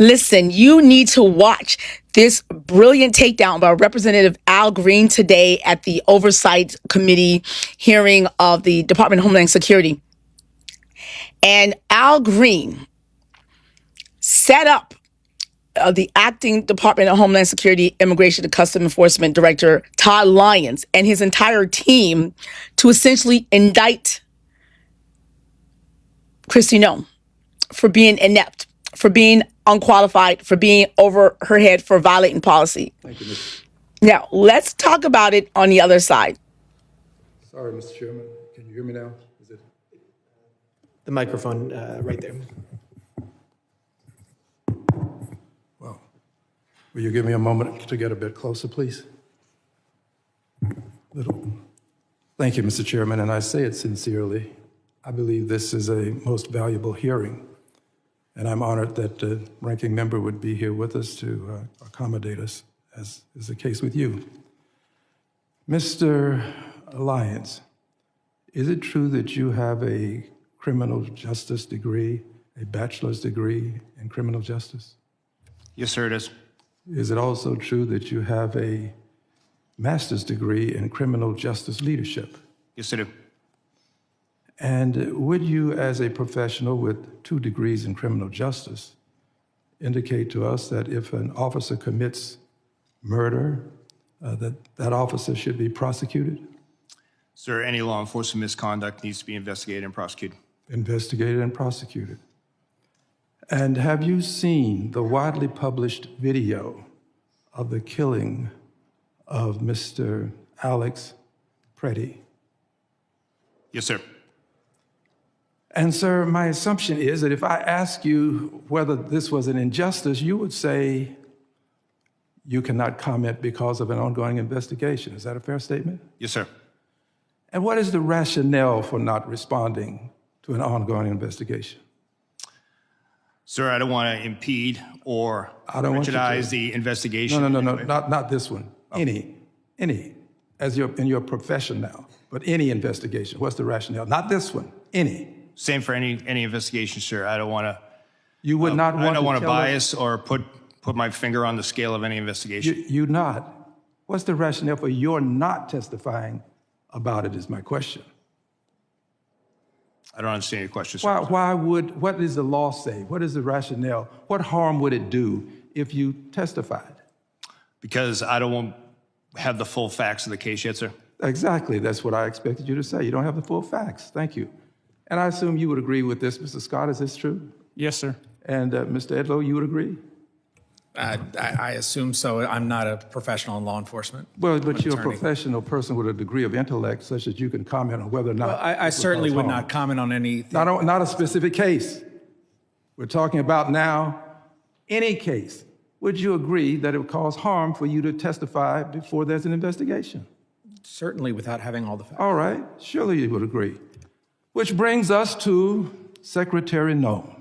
Listen, you need to watch this brilliant takedown by Representative Al Green today at the Oversight Committee hearing of the Department of Homeland Security. And Al Green set up the acting Department of Homeland Security Immigration and Customs Enforcement Director, Todd Lyons, and his entire team to essentially indict Kristi Noem for being inept, for being unqualified, for being over her head, for violating policy. Thank you, Mr. Now, let's talk about it on the other side. Sorry, Mr. Chairman. Can you hear me now? Is it? The microphone right there. Well, will you give me a moment to get a bit closer, please? Thank you, Mr. Chairman, and I say it sincerely. I believe this is a most valuable hearing, and I'm honored that the ranking member would be here with us to accommodate us, as is the case with you. Mr. Lyons, is it true that you have a criminal justice degree, a bachelor's degree in criminal justice? Yes, sir, it is. Is it also true that you have a master's degree in criminal justice leadership? Yes, I do. And would you, as a professional with 2 degrees in criminal justice, indicate to us that if an officer commits murder, that officer should be prosecuted? Sir, any law enforcement misconduct needs to be investigated and prosecuted. Investigated and prosecuted. And have you seen the widely published video of the killing of Mr. Alex Preddy? Yes, sir. And sir, my assumption is that if I ask you whether this was an injustice, you would say you cannot comment because of an ongoing investigation. Is that a fair statement? Yes, sir. And what is the rationale for not responding to an ongoing investigation? Sir, I don't want to impede or I don't want you to. prejudice the investigation. No, anyway. not this one. Oh. Any, as in your profession now, but any investigation. What's the rationale? Not this one, any. Same for any investigation, sir. I don't want to. You would not want I don't want to tell us- bias or put my finger on the scale of any investigation. You not. What's the rationale for your not testifying about it is my question. I don't understand your question, sir. What does the law say? What is the rationale? What harm would it do if you testified? Because I don't want to have the full facts of the case yet, sir. Exactly, that's what I expected you to say. You don't have the full facts. Thank you. And I assume you would agree with this, Mr. Scott, is this true? Yes, sir. And Mr. Edlow, you would agree? I assume so. I'm not a professional in law enforcement. Well, I'm but an you're a attorney. professional person with a degree of intellect such that you can comment on whether or not. Well, I certainly would not comment on anything. Not a specific case. We're talking about now any case. Would you agree that it would cause harm for you to testify before there's an investigation? Certainly without having all the facts. All right, surely you would agree. Which brings us to Secretary Noem.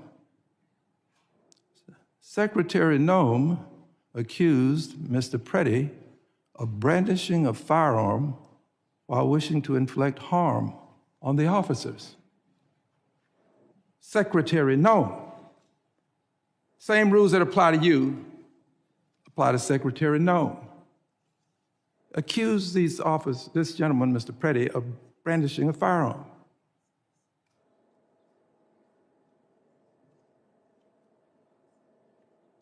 Secretary Noem accused Mr. Preddy of brandishing a firearm while wishing to inflict harm on the officers. Secretary Noem. Same rules that apply to you apply to Secretary Noem. Accused this gentleman, Mr. Preddy, of brandishing a firearm.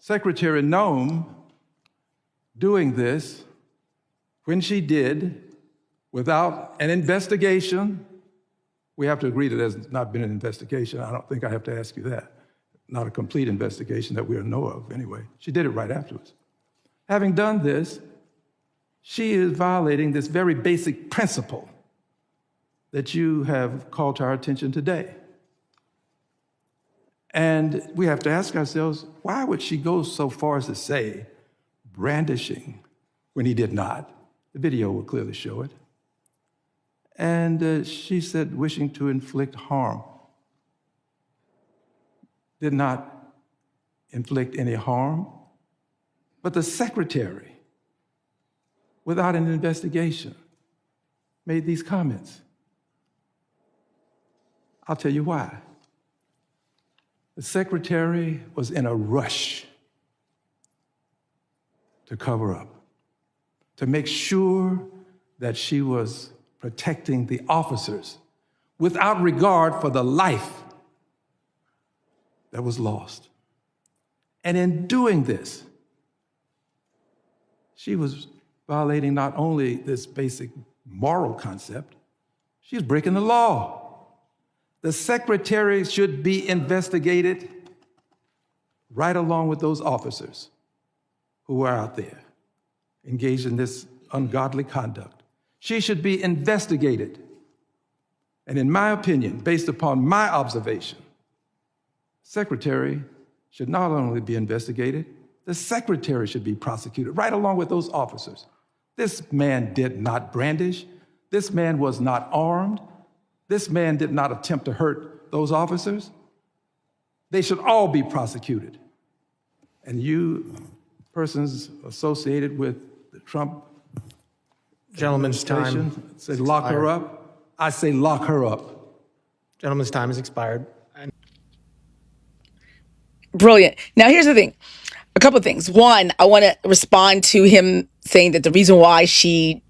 Secretary Noem doing this when she did without an investigation. We have to agree that there's not been an investigation. I don't think I have to ask you that. Not a complete investigation that we know of anyway. She did it right afterwards. Having done this, she is violating this very basic principle that you have called to our attention today. And we have to ask ourselves, why would she go so far as to say brandishing when he did not? The video will clearly show it. And she said wishing to inflict harm. Did not inflict any harm. But the secretary, without an investigation, made these comments. I'll tell you why. The secretary was in a rush to cover up, to make sure that she was protecting the officers without regard for the life that was lost. And in doing this, she was violating not only this basic moral concept, she was breaking the law. The secretary should be investigated right along with those officers who were out there engaged in this ungodly conduct. She should be investigated. And in my opinion, based upon my observation, secretary should not only be investigated, the secretary should be prosecuted right along with those officers. This man did not brandish. This man was not armed. This man did not attempt to hurt those officers. They should all be prosecuted. And you persons associated with the Trump Gentleman's time. administration say lock her up. I say lock her up. Gentleman's time has expired. Brilliant. Now, here's the thing. A couple of things. One, I want to respond to him saying that the reason why she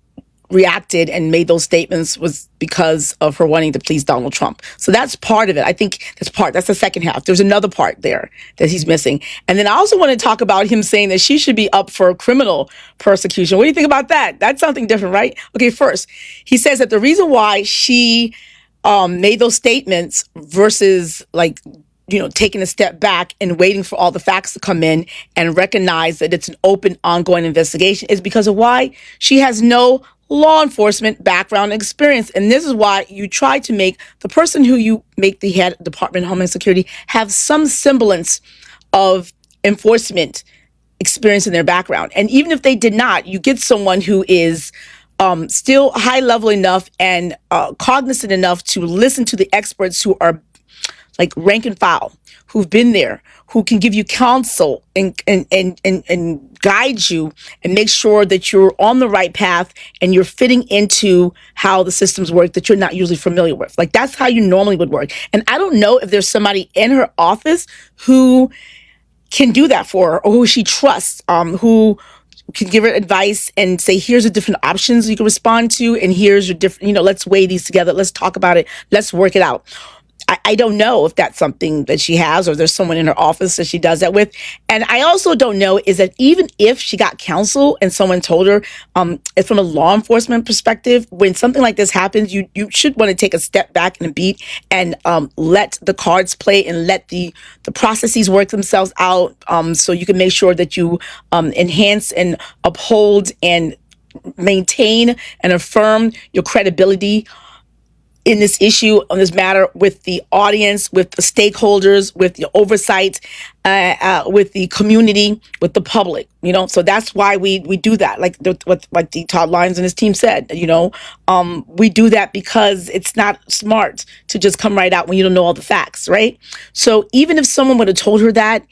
reacted and made those statements was because of her wanting to please Donald Trump. So that's part of it. I think that's the second half. There's another part there that he's missing. And then I also want to talk about him saying that she should be up for criminal persecution. What do you think about that? That's something different, right? Okay, first, he says that the reason why she made those statements versus taking a step back and waiting for all the facts to come in and recognize that it's an open, ongoing investigation is because of why she has no law enforcement background experience. And this is why you try to make the person who you make the head of Department of Homeland Security have some semblance of enforcement experience in their background. And even if they did not, you get someone who is still high level enough and cognizant enough to listen to the experts who are like rank and file, who've been there, who can give you counsel and guide you and make sure that you're on the right path and you're fitting into how the systems work that you're not usually familiar with. Like, that's how you normally would work. And I don't know if there's somebody in her office who can do that for her or who she trusts, who can give her advice and say, here's the different options you can respond to, and here's your different, let's weigh these together, let's talk about it, let's work it out. I don't know if that's something that she has or there's someone in her office that she does that with. And I also don't know is that even if she got counsel and someone told her, from a law enforcement perspective, when something like this happens, you should want to take a step back and a beat and let the cards play and let the processes work themselves out, so you can make sure that you enhance and uphold and maintain and affirm your credibility in this issue, on this matter, with the audience, with the stakeholders, with the oversight, with the community, with the public. So that's why we do that. Like the Todd Lyons and his team said, we do that because it's not smart to just come right out when you don't know all the facts, right? So even if someone would have told her that,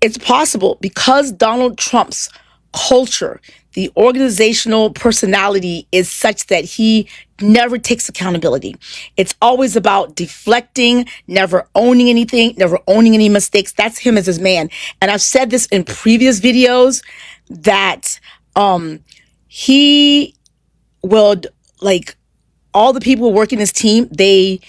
it's possible because Donald Trump's culture, the organizational personality is such that he never takes accountability. It's always about deflecting, never owning anything, never owning any mistakes. That's him as his man. And I've said this in previous videos that he would, like, all the people working his team, they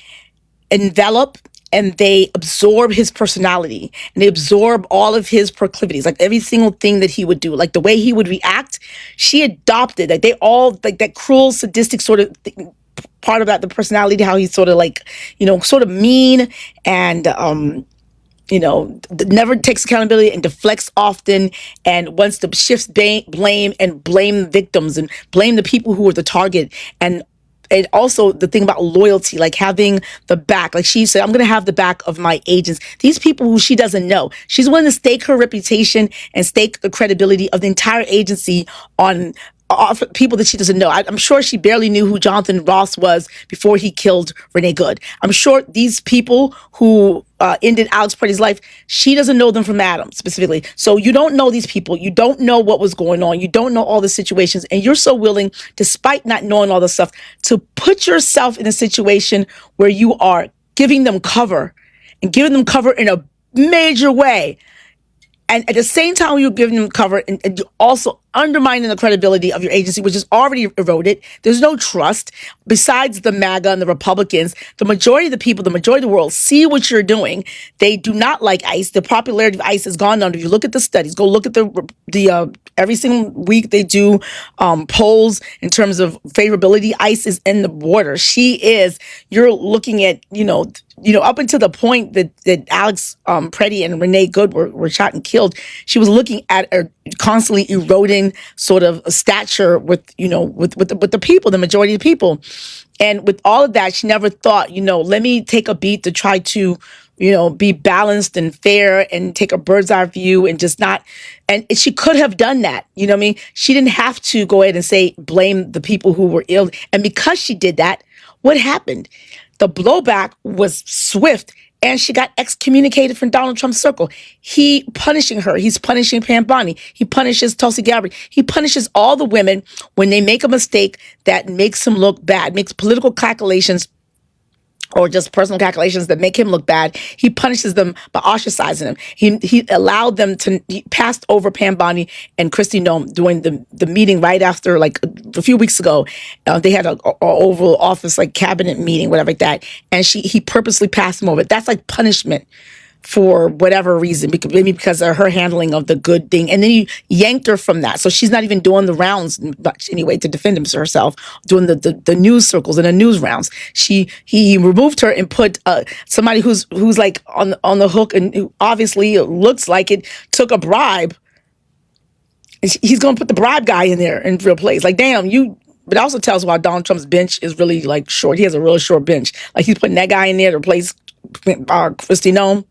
envelop and they absorb his personality and they absorb all of his proclivities, like every single thing that he would do, like the way he would react. She adopted that. They all, like, that cruel, sadistic sort of part of that, the personality, how he's sort of like, sort of mean and, never takes accountability and deflects often and wants to shift blame and blame victims and blame the people who were the target. And also the thing about loyalty, like having the back, like she said, I'm going to have the back of my agents. These people who she doesn't know, she's willing to stake her reputation and stake the credibility of the entire agency on people that she doesn't know. I'm sure she barely knew who Jonathan Ross was before he killed Renee Good. I'm sure these people who ended Alex Pretty's life, she doesn't know them from Adam specifically. So you don't know these people. You don't know what was going on. You don't know all the situations. And you're so willing, despite not knowing all the stuff, to put yourself in a situation where you are giving them cover and giving them cover in a major way. And at the same time, you're giving them cover, and you're also undermining the credibility of your agency, which is already eroded. There's no trust. Besides the MAGA and the Republicans, the majority of the people, the majority of the world see what you're doing. They do not like ICE. The popularity of ICE has gone down. If you look at the studies, go look at the every single week they do polls in terms of favorability. ICE is in the border. She is. You're looking at up until the point that Alex Preddy and Renee Good were shot and killed, she was looking at a constantly eroding sort of stature with the people, the majority of people. And with all of that, she never thought, let me take a beat to try to, be balanced and fair and take a bird's eye view and just not. And she could have done that. You know what I mean? She didn't have to go ahead and say, blame the people who were ill. And because she did that, what happened? The blowback was swift, and she got excommunicated from Donald Trump's circle. He punishing her. He's punishing Pam Bondi. He punishes Tulsi Gabbard. He punishes all the women when they make a mistake that makes them look bad, makes political calculations or just personal calculations that make him look bad. He punishes them by ostracizing them. He allowed them to, he passed over Pam Bondi and Kristi Noem during the meeting right after, like a few weeks ago. They had a Oval Office, like cabinet meeting, whatever like that. And he purposely passed them over. That's like punishment for whatever reason, maybe because of her handling of the good thing. And then he yanked her from that. So she's not even doing the rounds much anyway to defend herself, doing the news circles and the news rounds. He removed her and put somebody who's like on the hook and who obviously looks like it took a bribe. He's going to put the bribe guy in there in real place. Like, damn, but it also tells why Donald Trump's bench is really like short. He has a really short bench. Like he's putting that guy in there to replace Kristi Noem.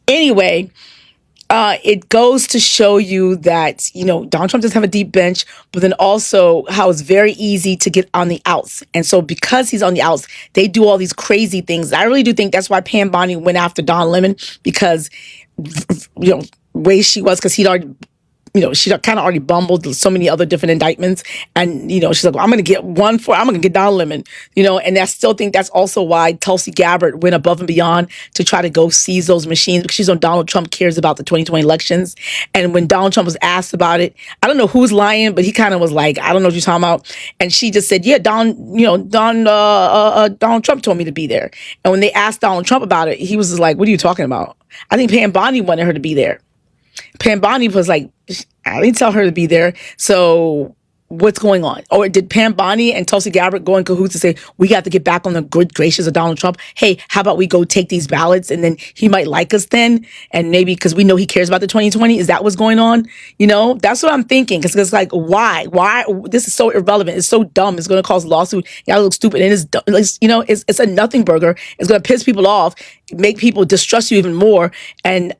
Anyway, it goes to show you that, Donald Trump does have a deep bench, but then also how it's very easy to get on the outs. And so because he's on the outs, they do all these crazy things. I really do think that's why Pam Bondi went after Don Lemon, because, way she was, because he'd already, she kind of already bumbled so many other different indictments. And, she's like, well, I'm going to get Don Lemon, and I still think that's also why Tulsi Gabbard went above and beyond to try to go seize those machines, because she's on Donald Trump cares about the 2020 elections. And when Donald Trump was asked about it, I don't know who's lying, but he kind of was like, I don't know what you're talking about. And she just said, yeah, Donald Trump told me to be there. And when they asked Donald Trump about it, he was just like, what are you talking about? I think Pam Bondi wanted her to be there. Pam Bondi was like, I didn't tell her to be there. So what's going on? Or did Pam Bondi and Tulsi Gabbard go in cahoots to say, we got to get back on the good gracious of Donald Trump? Hey, how about we go take these ballots and then he might like us then? And maybe because we know he cares about the 2020, is that what's going on? That's what I'm thinking. Because it's like, why? This is so irrelevant. It's so dumb. It's going to cause a lawsuit. Y'all look stupid. And it's a nothing burger. It's going to piss people off, make people distrust you even more, and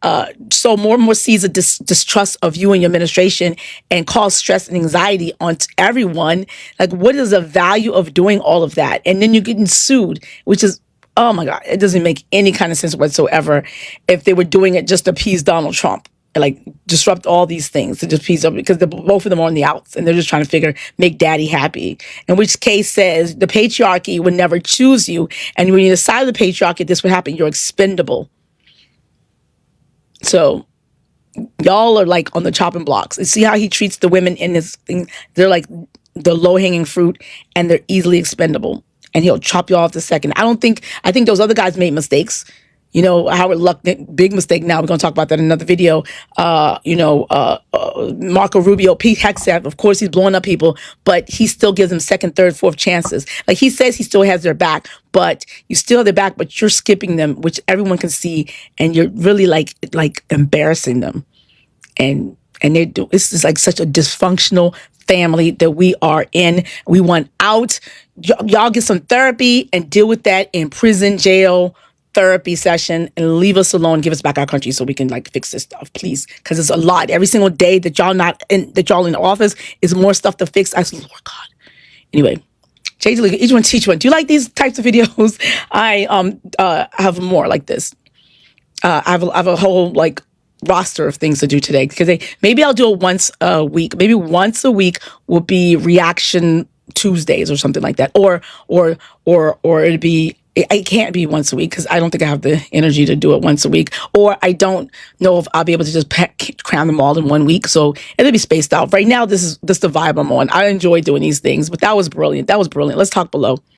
sow more and more seeds of distrust of you and your administration, and cause stress and anxiety on everyone. Like, what is the value of doing all of that? And then you're getting sued, which is, oh my God, it doesn't make any kind of sense whatsoever if they were doing it just to appease Donald Trump, like disrupt all these things to just appease them, because both of them are on the outs and they're just trying to make daddy happy. In which case says the patriarchy would never choose you. And when you decide the patriarchy, this would happen. You're expendable. So y'all are like on the chopping blocks. And see how he treats the women in this thing? They're like the low-hanging fruit, and they're easily expendable. And he'll chop you off the second. I think those other guys made mistakes. Howard Luck, big mistake. Now we're going to talk about that in another video. Marco Rubio, Pete Hegseth, of course he's blowing up people, but he still gives them second, third, fourth chances. Like he says he still has their back, but you still have their back, but you're skipping them, which everyone can see, and you're really like embarrassing them. And they do. This is like such a dysfunctional family that we are in. We want out. Y'all get some therapy and deal with that in prison, jail, therapy session, and leave us alone. Give us back our country so we can fix this stuff, please. Because it's a lot. Every single day that y'all in the office is more stuff to fix. I said, Lord God. Anyway, change the league. Each one teach one. Do you like these types of videos? I have more like this. I have a whole roster of things to do today, because maybe I'll do it once a week. Maybe once a week will be reaction Tuesdays or something like that, or it'd be it can't be once a week because I don't think I have the energy to do it once a week, or I don't know if I'll be able to just cram them all in 1 week. So it'll be spaced out. Right now, this is the vibe I'm on. I enjoy doing these things, but that was brilliant. That was brilliant. Let's talk below.